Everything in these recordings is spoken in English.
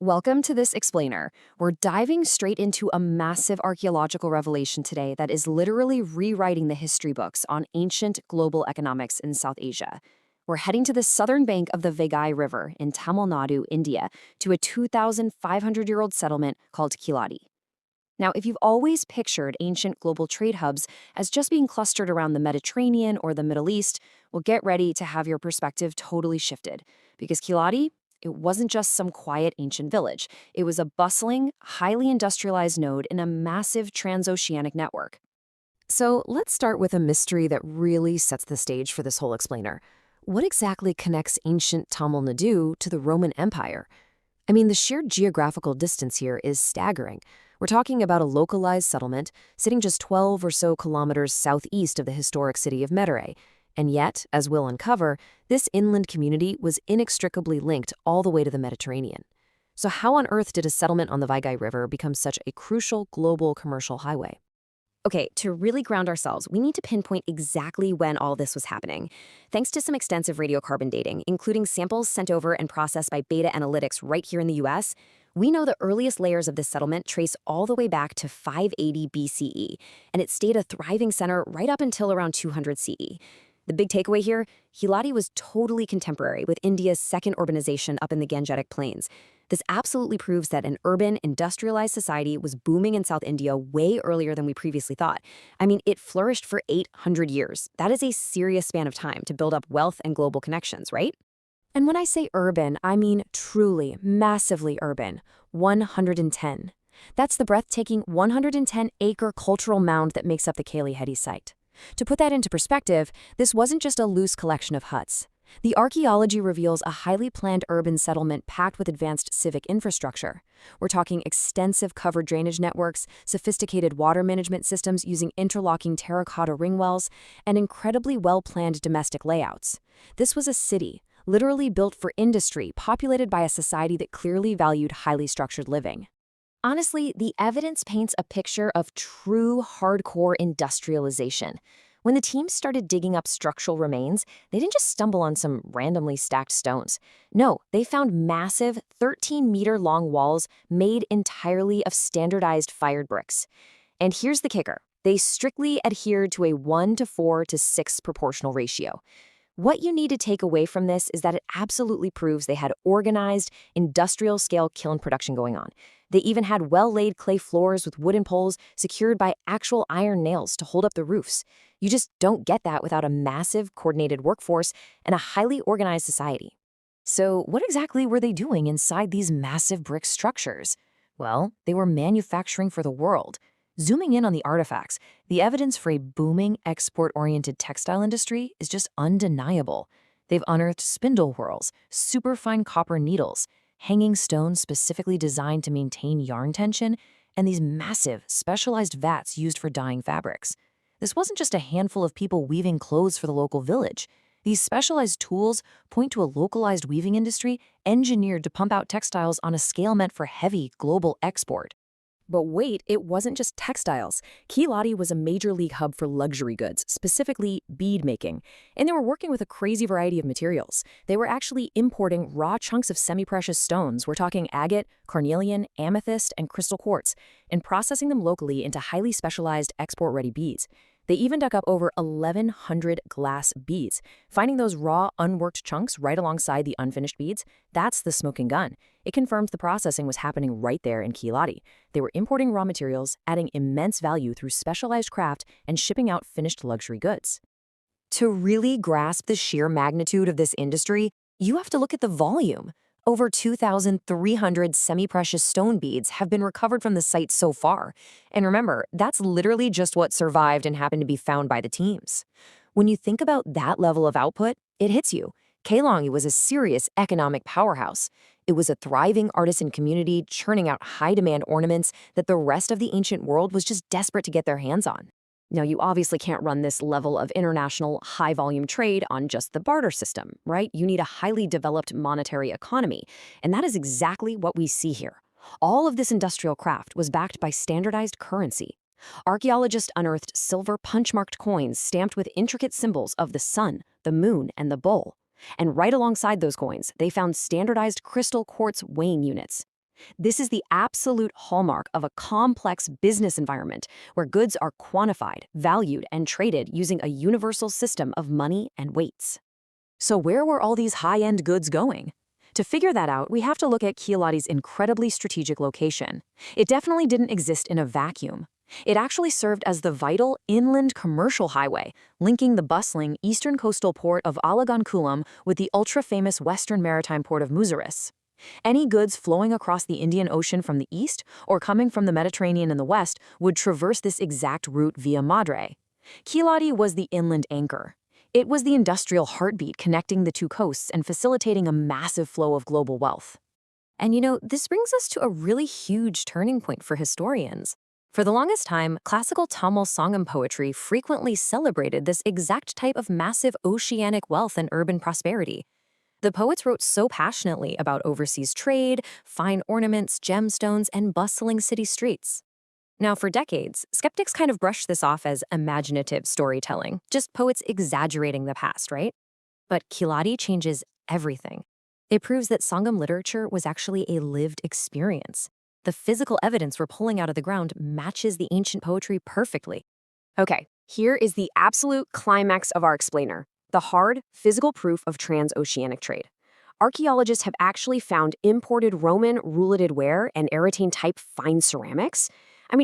Welcome to this explainer. We're diving straight into a massive archaeological revelation today that is literally rewriting the history books on ancient global economics in South Asia. We're heading to the southern bank of the Vegai River in Tamil Nadu, India, to a 2,500-year-old settlement called Keeladi. Now, if you've always pictured ancient global trade hubs as just being clustered around the Mediterranean or the Middle East, well, get ready to have your perspective totally shifted. Because Keeladi, it wasn't just some quiet ancient village. It was a bustling, highly industrialized node in a massive transoceanic network. So let's start with a mystery that really sets the stage for this whole explainer. What exactly connects ancient Tamil Nadu to the Roman Empire? I mean, the sheer geographical distance here is staggering. We're talking about a localized settlement sitting just 12 or so kilometers southeast of the historic city of Mettray. And yet, as we'll uncover, this inland community was inextricably linked all the way to the Mediterranean. So how on earth did a settlement on the Vegai River become such a crucial global commercial highway? Okay, to really ground ourselves, we need to pinpoint exactly when all this was happening. Thanks to some extensive radiocarbon dating, including samples sent over and processed by Beta Analytics right here in the US, we know the earliest layers of this settlement trace all the way back to 580 BCE, and it stayed a thriving center right up until around 200 CE. The big takeaway here, Keeladi was totally contemporary with India's second urbanization up in the Gangetic Plains. This absolutely proves that an urban, industrialized society was booming in South India way earlier than we previously thought. I mean, it flourished for 800 years. That is a serious span of time to build up wealth and global connections, right? And when I say urban, I mean truly, massively urban. 110. That's the breathtaking 110-acre cultural mound that makes up the Keeladi site. To put that into perspective, this wasn't just a loose collection of huts. The archaeology reveals a highly planned urban settlement packed with advanced civic infrastructure. We're talking extensive covered drainage networks, sophisticated water management systems using interlocking terracotta ring wells, and incredibly well-planned domestic layouts. This was a city, literally built for industry, populated by a society that clearly valued highly structured living. Honestly, the evidence paints a picture of true hardcore industrialization. When the team started digging up structural remains, they didn't just stumble on some randomly stacked stones. No, they found massive 13-meter-long walls made entirely of standardized fired bricks. And here's the kicker. They strictly adhered to a 1:4:6 proportional ratio. What you need to take away from this is that it absolutely proves they had organized, industrial-scale kiln production going on. They even had well-laid clay floors with wooden poles secured by actual iron nails to hold up the roofs. You just don't get that without a massive, coordinated workforce and a highly organized society. So what exactly were they doing inside these massive brick structures? Well, they were manufacturing for the world. Zooming in on the artifacts, the evidence for a booming export-oriented textile industry is just undeniable. They've unearthed spindle whorls, superfine copper needles, hanging stones specifically designed to maintain yarn tension, and these massive, specialized vats used for dyeing fabrics. This wasn't just a handful of people weaving clothes for the local village. These specialized tools point to a localized weaving industry engineered to pump out textiles on a scale meant for heavy global export. But wait, it wasn't just textiles. Keeladi was a major league hub for luxury goods, specifically bead making. And they were working with a crazy variety of materials. They were actually importing raw chunks of semi-precious stones. We're talking agate, carnelian, amethyst, and crystal quartz, and processing them locally into highly specialized export-ready beads. They even dug up over 1,100 glass beads. Finding those raw, unworked chunks right alongside the unfinished beads, that's the smoking gun. It confirms the processing was happening right there in Keeladi. They were importing raw materials, adding immense value through specialized craft, and shipping out finished luxury goods. To really grasp the sheer magnitude of this industry, you have to look at the volume. Over 2,300 semi-precious stone beads have been recovered from the site so far. And remember, that's literally just what survived and happened to be found by the teams. When you think about that level of output, it hits you. Keeladi was a serious economic powerhouse. It was a thriving artisan community churning out high-demand ornaments that the rest of the ancient world was just desperate to get their hands on. Now, you obviously can't run this level of international high-volume trade on just the barter system, right? You need a highly developed monetary economy, and that is exactly what we see here. All of this industrial craft was backed by standardized currency. Archaeologists unearthed silver punch-marked coins stamped with intricate symbols of the sun, the moon, and the bull. And right alongside those coins, they found standardized crystal quartz weighing units. This is the absolute hallmark of a complex business environment where goods are quantified, valued, and traded using a universal system of money and weights. So where were all these high-end goods going? To figure that out, we have to look at Keeladi's incredibly strategic location. It definitely didn't exist in a vacuum. It actually served as the vital inland commercial highway, linking the bustling eastern coastal port of Alagonkulam with the ultra-famous western maritime port of Muziris. Any goods flowing across the Indian Ocean from the east or coming from the Mediterranean in the west would traverse this exact route via Madre. Keeladi was the inland anchor. It was the industrial heartbeat connecting the two coasts and facilitating a massive flow of global wealth. And this brings us to a really huge turning point for historians. For the longest time, classical Tamil Sangam poetry frequently celebrated this exact type of massive oceanic wealth and urban prosperity. The poets wrote so passionately about overseas trade, fine ornaments, gemstones, and bustling city streets. Now, for decades, skeptics kind of brushed this off as imaginative storytelling, just poets exaggerating the past, right? But Keeladi changes everything. It proves that Sangam literature was actually a lived experience. The physical evidence we're pulling out of the ground matches the ancient poetry perfectly. Okay, here is the absolute climax of our explainer, the hard, physical proof of transoceanic trade. Archaeologists have actually found imported Roman rouleted ware and Eratine-type fine ceramics.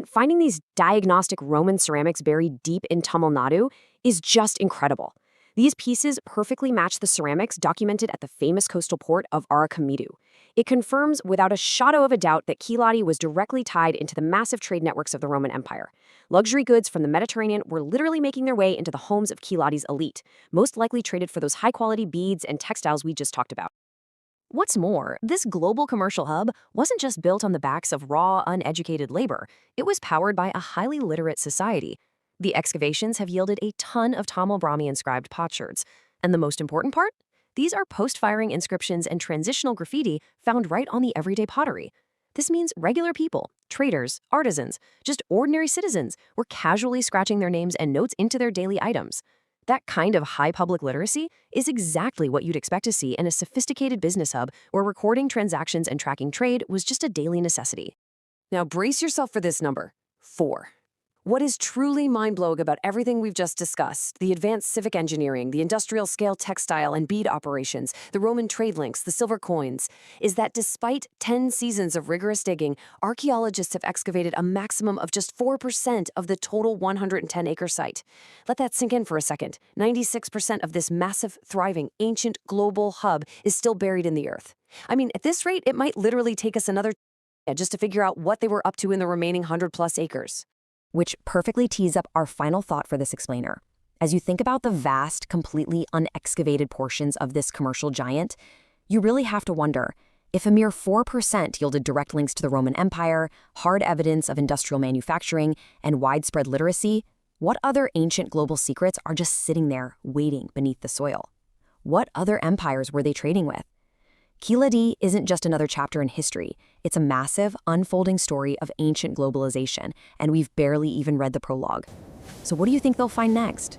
Finding these diagnostic Roman ceramics buried deep in Tamil Nadu is just incredible. These pieces perfectly match the ceramics documented at the famous coastal port of Archaeology. It confirms without a shadow of a doubt that Keeladi was directly tied into the massive trade networks of the Roman Empire. Luxury goods from the Mediterranean were literally making their way into the homes of Keeladi's elite, most likely traded for those high-quality beads and textiles we just talked about. What's more, this global commercial hub wasn't just built on the backs of raw, uneducated labor. It was powered by a highly literate society. The excavations have yielded a ton of Tamil-Brahmi inscribed potsherds. And the most important part? These are post-firing inscriptions and transitional graffiti found right on the everyday pottery. This means regular people, traders, artisans, just ordinary citizens were casually scratching their names and notes into their daily items. That kind of high public literacy is exactly what you'd expect to see in a sophisticated business hub where recording transactions and tracking trade was just a daily necessity. Now brace yourself for this number, 4. What is truly mind-blowing about everything we've just discussed, the advanced civic engineering, the industrial-scale textile and bead operations, the Roman trade links, the silver coins, is that despite 10 seasons of rigorous digging, archaeologists have excavated a maximum of just 4% of the total 110-acre site. Let that sink in for a second. 96% of this massive, thriving, ancient global hub is still buried in the earth. At this rate, it might literally take us another just to figure out what they were up to in the remaining 100-plus acres. Which perfectly tees up our final thought for this explainer. As you think about the vast, completely unexcavated portions of this commercial giant, you really have to wonder, if a mere 4% yielded direct links to the Roman Empire, hard evidence of industrial manufacturing, and widespread literacy, what other ancient global secrets are just sitting there, waiting beneath the soil? What other empires were they trading with? Keeladi isn't just another chapter in history. It's a massive, unfolding story of ancient globalization, and we've barely even read the prologue. So what do you think they'll find next?